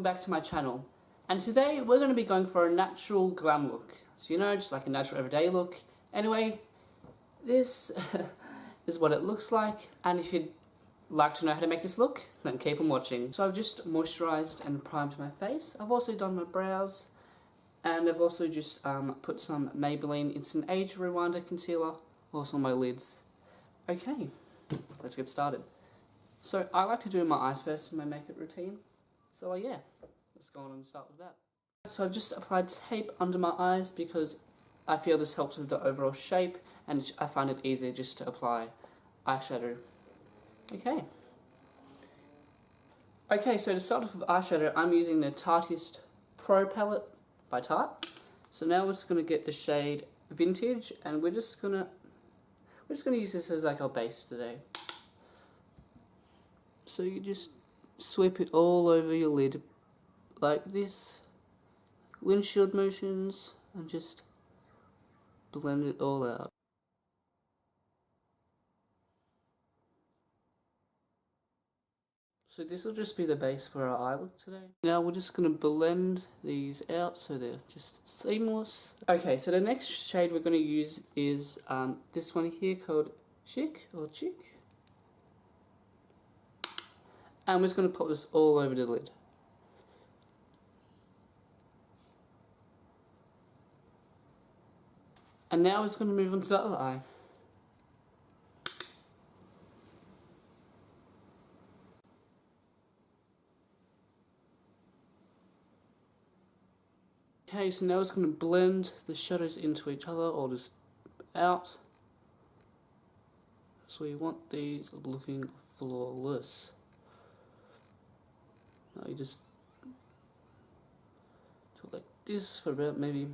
welcome back to my channel. And today we're going to be going for a natural glam look. So just like a natural everyday look. Anyway, this is what it looks like, and if you'd like to know how to make this look, then keep on watching. So I've just moisturised and primed my face. I've also done my brows, and I've also just put some Maybelline Instant Age Rewinder Concealer also on my lids. Okay, let's get started. So I like to do my eyes first in my makeup routine. So yeah, let's go on and start with that. So I've just applied tape under my eyes because I feel this helps with the overall shape, and I find it easier just to apply eyeshadow. Okay, so to start off with eyeshadow, I'm using the Tarteist Pro palette by Tarte. So now we're just gonna get the shade Vintage, and we're just gonna use this as like our base today. So you just sweep it all over your lid like this, windshield motions, and just blend it all out. So this will just be the base for our eye look today. Now we're just going to blend these out so they're just seamless. Okay, so the next shade we're going to use is this one here called Chic or Chic. And we're just going to put this all over the lid. And now we're just going to move on to the other eye. Okay, so now it's going to blend the shadows into each other or just out. So we want these looking flawless. Now you just do it like this for about maybe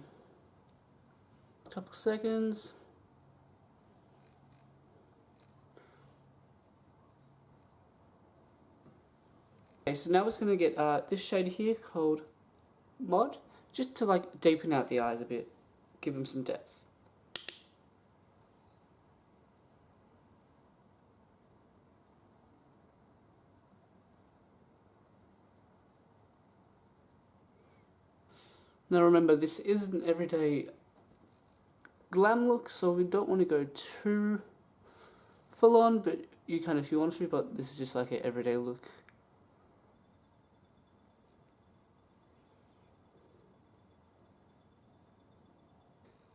a couple seconds. Okay, so now it's going to get this shade here called Mod, just to like deepen out the eyes a bit, give them some depth. Now remember, this is an everyday glam look, so we don't want to go too full on, but you can if you want to, but this is just like an everyday look.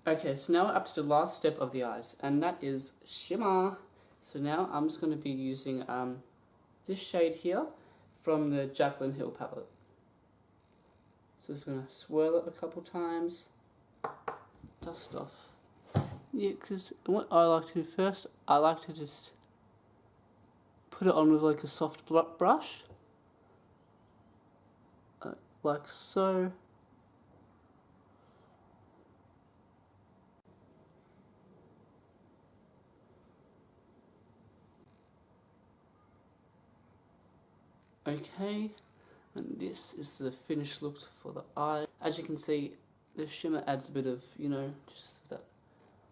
Okay, so now we're up to the last step of the eyes, and that is shimmer. So now I'm just going to be using this shade here from the Jaclyn Hill palette. So I'm just going to swirl it a couple times, dust off. Yeah, because what I like to do first, I like to just put it on with like a soft brush, like so. Okay, and this is the finished look for the eye. As you can see, the shimmer adds a bit of, just that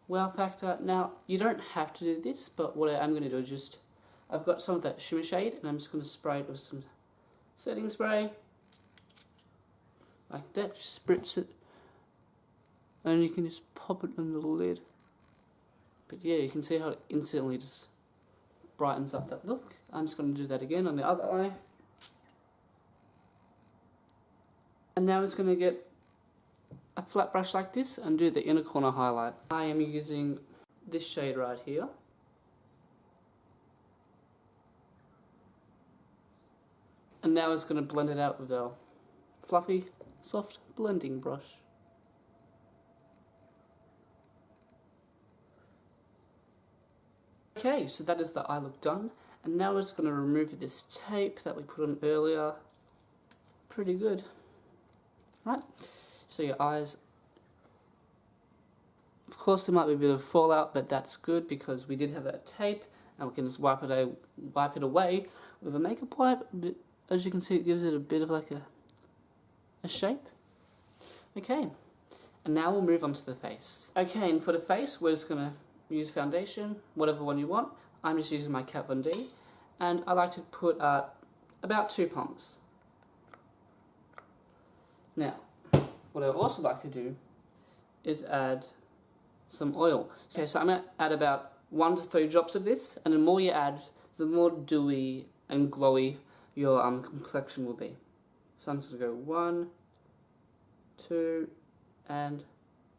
wow factor. Now, you don't have to do this, but what I am going to do is just, I've got some of that shimmer shade, and I'm just going to spray it with some setting spray. Like that, just spritz it. And you can just pop it on the lid. But yeah, you can see how it instantly just brightens up that look. I'm just going to do that again on the other eye. And now it's going to get a flat brush like this and do the inner corner highlight. I am using this shade right here. And now it's going to blend it out with our fluffy, soft blending brush. Okay, so that is the eye look done. And now we're just going to remove this tape that we put on earlier. Pretty good. Right, so your eyes, of course there might be a bit of fallout, but that's good because we did have that tape, and we can just wipe it away with a makeup wipe. But as you can see, it gives it a bit of like a shape. Okay, and now we'll move on to the face. Okay, and for the face, we're just going to use foundation, whatever one you want. I'm just using my Kat Von D, and I like to put about 2 pumps. Now, what I also like to do is add some oil. Okay, so I'm going to add about 1 to 3 drops of this, and the more you add, the more dewy and glowy your complexion will be. So I'm just going to go 1, 2, and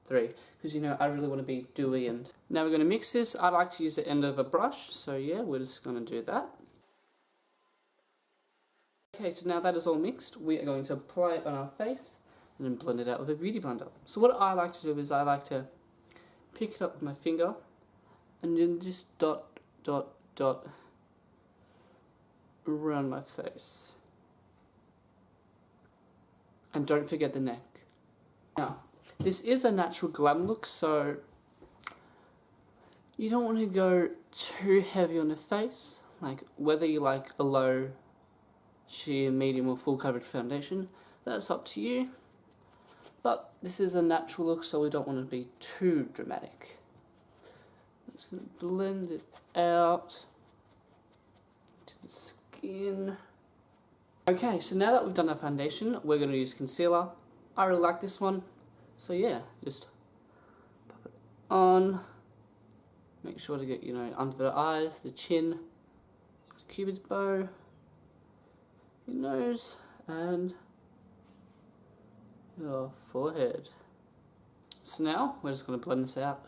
3, because you know I really want to be dewy. And now we're going to mix this. I like to use the end of a brush, so yeah, we're just going to do that. Okay, so now that is all mixed, we are going to apply it on our face and then blend it out with a beauty blender. So what I like to do is I like to pick it up with my finger and then just dot, dot, dot around my face. And don't forget the neck. Now, this is a natural glam look, so you don't want to go too heavy on the face. Like, whether you like a low, sheer, medium or full coverage foundation, that's up to you. But this is a natural look, so we don't want to be too dramatic. I'm just going to blend it out to the skin. Okay, so now that we've done our foundation, we're going to use concealer. I really like this one, so yeah, just pop it on. Make sure to get, you know, under the eyes, the chin, the cupid's bow, your nose, and your forehead. So now we're just going to blend this out.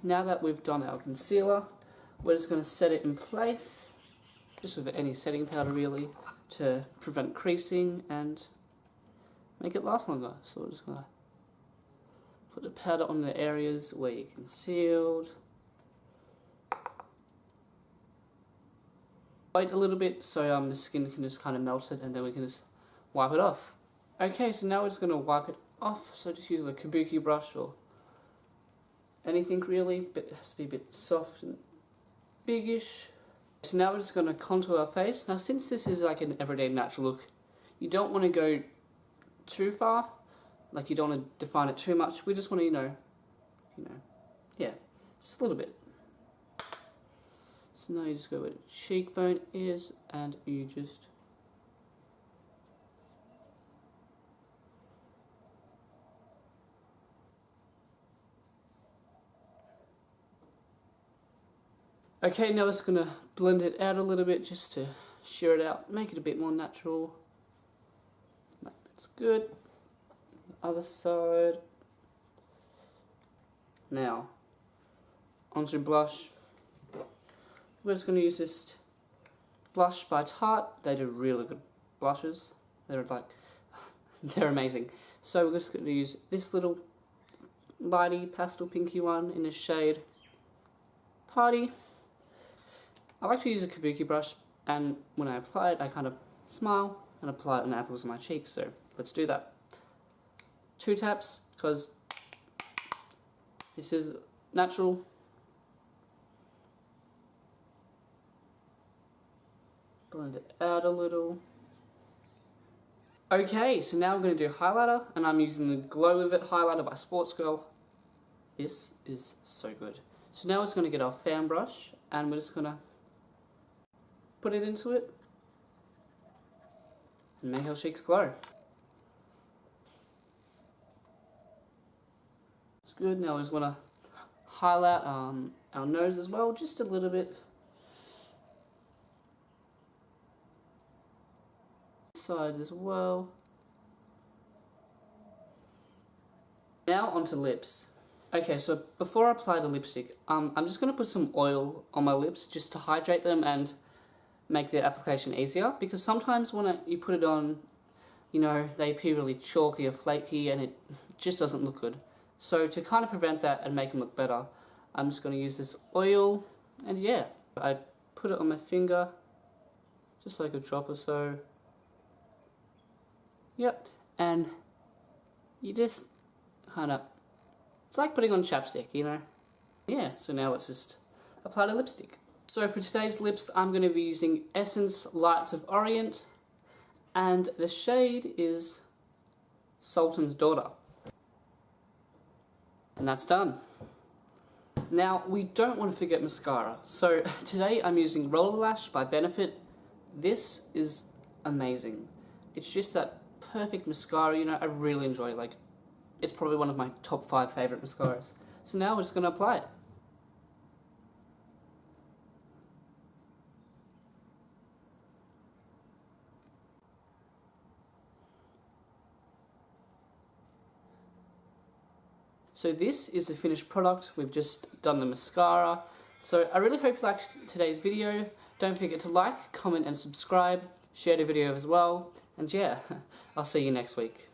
Now that we've done our concealer, we're just going to set it in place, just with any setting powder really, to prevent creasing and make it last longer. So we're just going to put the powder on the areas where you concealed. Wait a little bit so the skin can just kind of melt it, and then we can just wipe it off. Okay, so now we're just going to wipe it off, so just use a kabuki brush or anything really, but it has to be a bit soft and biggish. So now we're just going to contour our face. Now since this is like an everyday natural look, you don't want to go too far, like you don't want to define it too much. We just want to, you know, yeah, just a little bit. So now you just go where the cheekbone is, and you just okay, now we're just going to blend it out a little bit just to sheer it out, make it a bit more natural. That's good. The other side. Now, onto blush. We're just going to use this blush by Tarte. They do really good blushes. They're like, they're amazing. So we're just going to use this little lighty pastel pinky one in the shade Party. I like to use a kabuki brush, and when I apply it, I kind of smile and apply it on the apples of my cheeks. So let's do that. 2 taps, because this is natural. Blend it out a little. Okay, so now we're going to do highlighter, and I'm using the Glow With It highlighter by Sports Girl. This is so good. So now we're just going to get our fan brush, and we're just going to put it into it and make our cheeks glow. It's good. Now we just want to highlight our nose as well, just a little bit. Side as well. Now onto lips. Okay, so before I apply the lipstick, I'm just going to put some oil on my lips just to hydrate them and make the application easier, because sometimes when you put it on, you know, they appear really chalky or flaky and it just doesn't look good. So to kind of prevent that and make them look better, I'm just going to use this oil, and yeah, I put it on my finger, just like a drop or so. Yep, and you just kind of, it's like putting on chapstick, you know? Yeah, so now let's just apply the lipstick. So for today's lips, I'm going to be using Essence Lights of Orient, and the shade is Sultan's Daughter. And that's done. Now, we don't want to forget mascara. So today I'm using Roller Lash by Benefit. This is amazing. It's just that perfect mascara, you know, I really enjoy it. Like, it's probably one of my top 5 favourite mascaras. So now we're just going to apply it. So this is the finished product. We've just done the mascara. So I really hope you liked today's video. Don't forget to like, comment and subscribe. Share the video as well. And yeah, I'll see you next week.